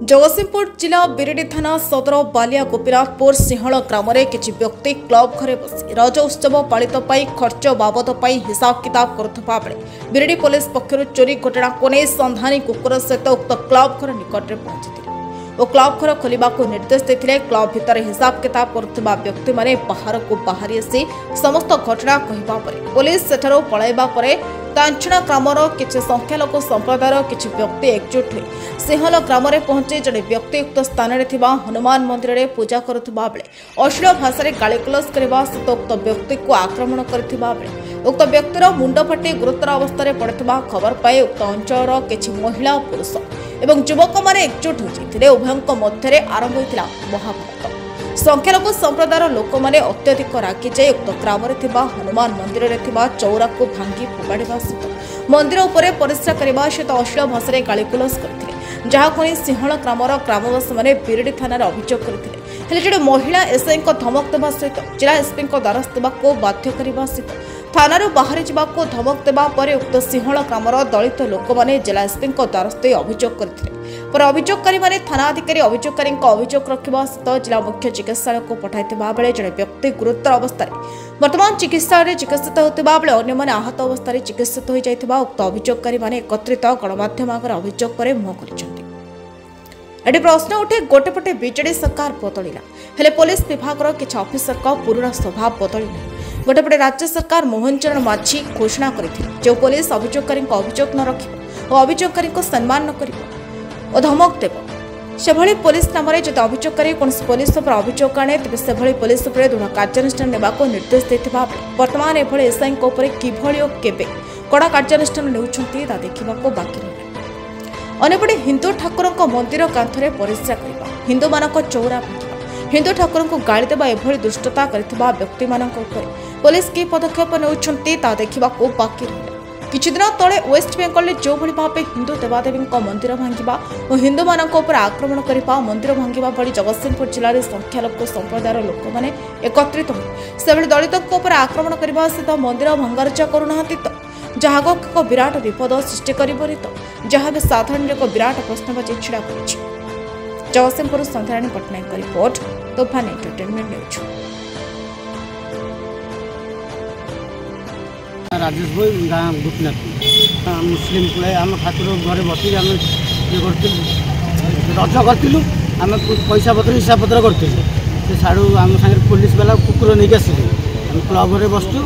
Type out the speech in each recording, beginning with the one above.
जगतसिंहपुर जिला बिरिडी थाना सदर बालिया गोपीनाथपुर सिंहल ग्राम में किसी व्यक्ति क्लब घरे बसी रज उत्सव पालित खर्च बाबद हिसाब किताब करुवा बेले बिरिडी पुलिस पक्षर चोरी घटना को नहीं संधानी कुकुर सहित उक्त क्लब घर निकट में पहुंची और क्लब घर खोलने को निर्देश देते क्लब भितर हिसाब किताब करुवा व्यक्ति माने बाहर को बाहरी आसी समस्त घटना कहवा पुलिस सेठारु पलाइबा परे तांछणा ग्रामर किसी संख्यालघु संप्रदायर किसी व्यक्ति एकजुट हो सिंहल ग्राम में पहुंची जड़े व्यक्ति उक्त स्थान में हनुमान मंदिर में पूजा करुवा बेले अश्लील भाषा गाड़ीगलज करने सहित उक्त व्यक्ति को आक्रमण करथिबा बेले उक्त व्यक्तिर मुंड फाटी गुरुतर अवस्था पड़ता खबर पाई उक्त अंचल किसी महिला पुरुष एवं युवक मैंने एकजुट होते उभयों मध्य आरंभ होता महाभारत संख्यालघु संप्रदायर लोक मैंने अत्यधिक रागी जाए उक्त ग्राम हनुमान मंदिर में चौरा को भांगी फोपाड़ा सहित मंदिर उपर परिस्रा करने सहित अश्लील भाषा गाड़ीगलज करते जहां सिंहल ग्रामर ग्रामवासी मैंने बिरिडी थाना अभियोग करते जड़े महिला एसआई धमक देवा सहित जिला एसपी द्वारस्थ देवाक बाध्य करने सहित थाना बाहरी जावाक धमक देवा पर उक्त सिंहल ग्रामर दलित लोक मैंने जिला एसपी द्वारस्थ अभियोग करते पर अभियोगकारी माने थाना अधिकारी अभियोगकारी अभियोग रखा सहित जिला मुख्य चिकित्सालय को पठाई बेले जड़े व्यक्ति गुरुतर अवस्था वर्तमान चिकित्सालय चिकित्सित होता बेले अन्य आहत अवस्था चिकित्सित हो जाता उक्त अभियोगकारी माने एकत्रित गणमाध्यम आगे अभियोग पर मुह कर प्रश्न उठे गोटेपटे बीजेडी सरकार बदलिला हेले पुलिस विभाग किसी अफिसर पुराना स्वभाव बदलना गोटेपटे राज्य सरकार मोहन चरण माझी घोषणा करथिले जो पुलिस अभियोगकारी अभियोग न रखिब और अभियोगकारी सम्मान न करिब और धमक देव से पुलिस नाम जब अभियोगकारी कौन पुलिस अभियोग आने तेज से पुलिस दृढ़ कार्यानुष्ठान नेबाक निर्देश देता बर्तमान एभली एसआई किभली और केबे कड़ा कार्यानुष्ठान नेउछंती ता देखिबाको बाकी रहा अनेपटे हिंदू ठाकुर मंदिर कांथरे परिस्रा करने हिंदू मानक चौरा भांगा हिंदू ठाकुर को गाड़ी देवा एभली दुष्टता करथिबा व्यक्ति मानक ऊपर पुलिस की पदक्षेप नेउछंती ता देखिबाको बाकी रहा किछि दिन तले वेस्ट बेंगल में जो भली भाव हिंदू देवादेवी मंदिर भांगा और हिंदू मानक ऊपर आक्रमण करने मंदिर भांगा भली जगतसिंहपुर जिले में संख्यालघु संप्रदायर लोक मैंने एकत्रित हो से दलितों आक्रमण करने सहित मंदिर भंगारुजा करूना तो जहाँ एक विराट विपद सृष्टि करबनी तो जहाँ भी साधारण एक विराट प्रश्नबाची छिड़ा कर Jagatsinghpur Sandhyarani Pattanaik report Tofan entertainment news. Rajesh भाई गाँव गोपीनाथ मुस्लिम पुले आम ठाकुर घरे बस आम ये रज करूँ आम पैसा पत्र हिसाब पत्र करूँ साड़ू आम सागर पुलिस वाला कुकुर नहीं आसिले आम क्लब में बसचु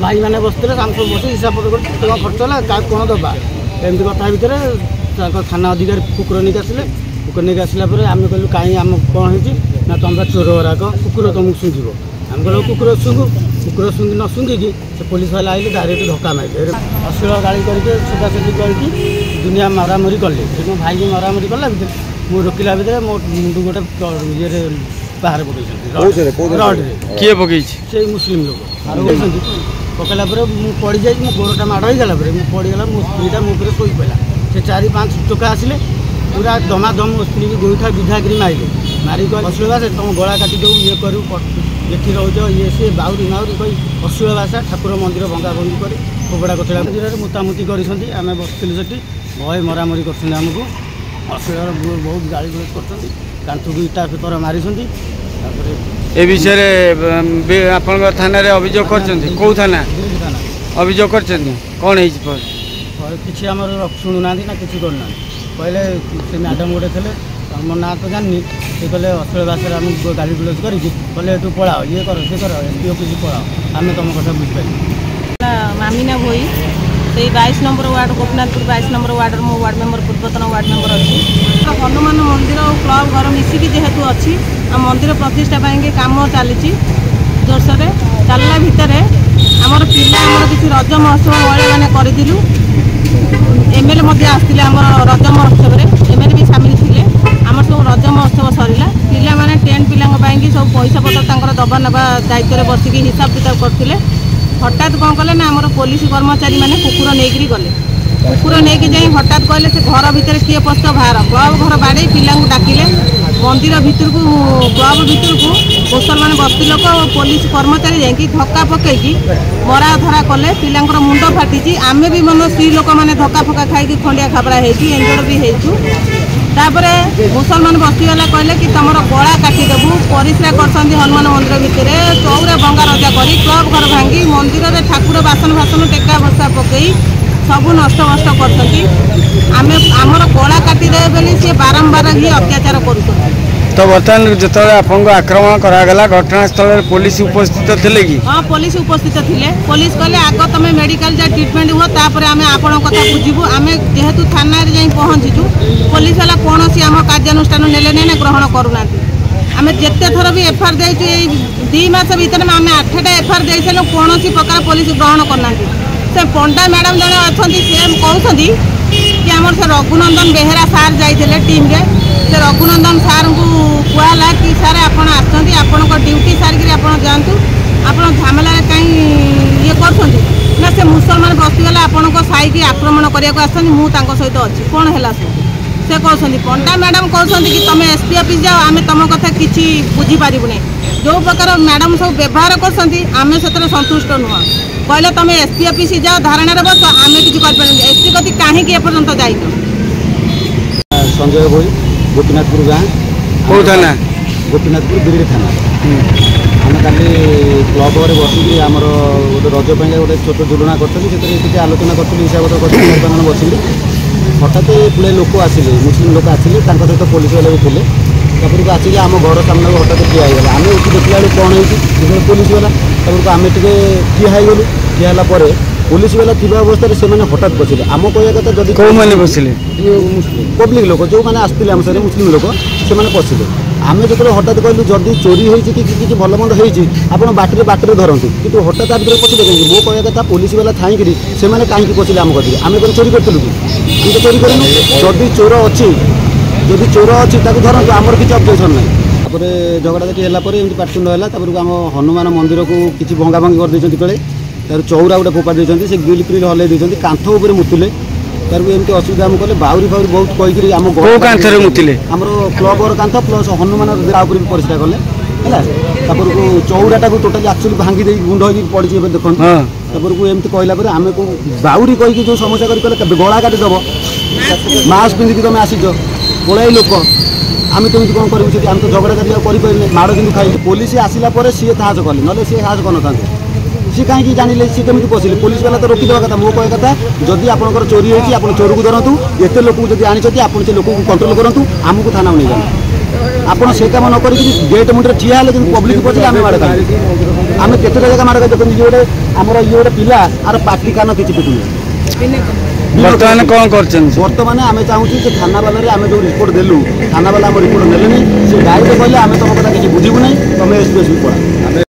भाई मैंने बसते आम सब बस हिसाब पत्र कर खर्च है क्या कौन दबा एमती कथा भितर थाना अधिकारी कुकुर नहीं आसिले कुकुर नहीं आसला आम कहलु कहीं आम कौन हो तुम चोर गुराक कुकुर तुमको शुंघिब आम कहल कुकुर शुंघु कुकुर शुंघि न शुंघिकी से पुलिस वाला आइले डायरेक्ट धक्का मारे अश्लील गाड़ी करके सुधासुधी करके दुनिया मरामरी कले मो भाई की मरामरी कला मुझे रोकला भितर मो मुंड गोटे ये बाहर पकड़ किए पकई से मुस्लिम लोग पकड़ा पड़ जाए मो गोरटा माड़ हो गला पड़गला मो स्त्रीटा मो शोई पड़ा से 4-5 टोका आसिले पूरा दमादम स्त्री की गोईठा विधा कर मारे मारिक अश्लील भाषा तुम गला काटी दो ये करूँ ये रोज ये सी बाउरी माउरी कही अश्लील भाषा ठाकुर मंदिर भंगा भंगी कर फोपड़ा कचड़ा मंदिर मुतामुती करें बसलु से भय मरामरी करमको अश्लील बहुत गाड़ी गलज कर कांथू इटा पेपर मारी ए विषय आप थाना अभियोग कौ थाना अभियोग कर कौन किसी आम शुणुना ना कि करना कहले से मैडम गोटे थे मो ना तो जानी से कहले अश्लील भाषा आम गाड़ी गुलज करके तू पढ़ाओ ये कर से कर एसपी ऑफिस पढ़ाओ आम तुम कथा बुझे मामिना भोई से 22 number ward Gopinathpur 22 number ward मो वार्ड मेंबर पूर्वतन वार्ड मेंबर अच्छी हनुमान मंदिर और क्लब घर मिसिकी जेहेतु अच्छी मंदिर प्रतिष्ठा पाई कम चली जोरसोर चलला भितर आमर पिला किसी रज महोत्सव भाई मैंने करूँ एमएलए आसते आम रज महोत्सव एमएलए भी सामिल थे आम सब रज महोत्सव सरला पिला मैंने 10 पिलांगी सब पैसा पतर दबा नवा दायित्व में बसिकी हिसाब किताब करते हठात कौन कले ना आम पुलिस कर्मचारी मैंने कुकुर नहीं गले कुकुर नहीं जाए हठात कहले से घर भितर किए पस्त बाहर क्लब घर बाड़े पिला डाकिले मंदिर भितर को क्लब भितर को मुसलमान बस्ती लोक पुलिस कर्मचारी जाकि धक्का पकईकि मरा धरा कले पिलांकर मुंड फाटी आमे भी मन स्त्री लोक मैंने धक्का फक्का खाई खंडिया खाबरा इंजर्ड भी तापर मुसलमान बस्तीवाला कहले कि तुम गला काटिदेबू परिश्रा कर हनुमान मंदिर भितर चौरे भंगा रजा कर क्लब घर भांगी मंदिर में ठाकुर बासन भाषण टेका बसा पकई सब नष्ट नष्ट करमर गला काटिदेवे बोली सी बारंबार ही अत्याचार कर तो बर्तमान जो आपको आक्रमण करागला घटनास्थल पुलिस उपस्थित थे कि हाँ पुलिस उपस्थित थे पुलिस कहले आग तुम मेडिकल जा ट्रिटमेंट हुआ तापर आम आपण कथा बुझू आम जेहेतु थाना जाई पहुँचीचु पुलिस वाला कौन सी आम कार्यानुष्ठान नेले ना ग्रहण करूना आम जिते थर भी एफआईआर देचु 2 मास भितर आम 8टा एफआईआर दे सारे कौन प्रकार पुलिस ग्रहण करना से पंडा मैडम जड़े अच्छा सी कहते कि आम से रघुनंदन बेहेरा सार जाते टीम रे से रघुनंदन सार को कहला कि सार आपड़ आपण ड्यूटी सारिक आप जातु आप झमेला कहीं ये कर ना से मुसलमान बस्तीवाला आपण साई आक्रमण करने सहित अच्छी कौन है से कहते पंडा मैडम कहते कि तुम एसपी ऑफिस जाओ आम तुम कथा कि बुझीपारू ना जो प्रकार मैडम सब व्यवहार करमें से संतुष्ट नुह कहले तुम एसपी ऑफिस जाओ धारणा बस आम किसी एसपी कति कहीं एपर्तंत जाइन संजय भोई गोपीनाथपुर गाँ कौ थाना गोपीनाथपुर बिरडी थाना आम कल क्लब घरे बसिक आमर गोटे रज गोटे छोट जोड़ना करें आलोचना करी हिसाब कर बसिक हठात पुले लोक आसिले मुस्लिम लोक आसिले सहित पुलिस वाले भी थे तापर आसिक आम घर सामने हठात ठिया होगा आम उठी देखला बेलू कौन होती पुलिस वाला तापर आम टे ठिया होगलु ठिया है पुलिस वाला थी अवस्था से हठात बसिले आम कह कथा जब कौन बसिले पब्लिक लोक जो मैंने आसते आम सारे मुस्लिम लोक से पशिले आम जो हठात कहलु जदि चोरी होती किसी भल मंद होती बाटर बाटर धरतु कि हठात आ भर पशिले कहीं मो कह कथा पुलिस वाला थी से कहीं पशिले आम कथी आम कौन चोरी करूँ कि हम तो चोरी करूँ जदि चोर अच्छी जदि चोर अच्छी धरतु आमर किसी ऑब्जेक्शन ना तापर झगड़ा देखी है एमती पाटुंड है आम हनुमान मंदिर को किसी भंगा भंगी करदे तले तार चौरा गोटे फोपाड़ी देते से ग्रिल फ्रिल हल्ले देते कांथ उपर मुतुले तार एमती असुविधा आम कले बाउरी फाउरी बहुत कहीकि आम आमर क्लब कांथ प्लस हनुमान उपर भी परिश्रा कले है चौराटा को टोटाली एक्चुअली भांगी दे गुंड हो पड़ी देखो तापर को एमती कहला आम को बाउरी कहीकि जो समस्या कर गला काटिदेव मास्क पिंधिक तुम आसीच पढ़ाई लोक आम तुम कौन करें आम तो झगड़ा करें माड़ कि खाई पुलिस आसला सी साहस कले ना सी साहस कर सी कहीं जानिले सी केमी पशिले पुलिस वाला तो रोकीदेवा कथा मो कह कथा जदि आप चोरी होती आप चोर को धरतु एत लोक जब आनी आप से लोक कंट्रोल करूँ आमको थाना नहीं जाए आप से कम न कर गेट मुंडे ठिया है पब्लिक पहुँचे आम माड़ खाई आम केत जगह माड़ खाई देखते गोटे आमर ये गोटे पिला आर पार्टी कान किसी पिटुनी बर्तमान कौन बर्तमान आम चाहूँ से थाना वाले आम जो रिपोर्ट देलु थाना वाला आम रिपोर्ट नेले से डायरेक्ट कहले आम तुम कथा किसी बुझू ना तुम एसपी पड़ा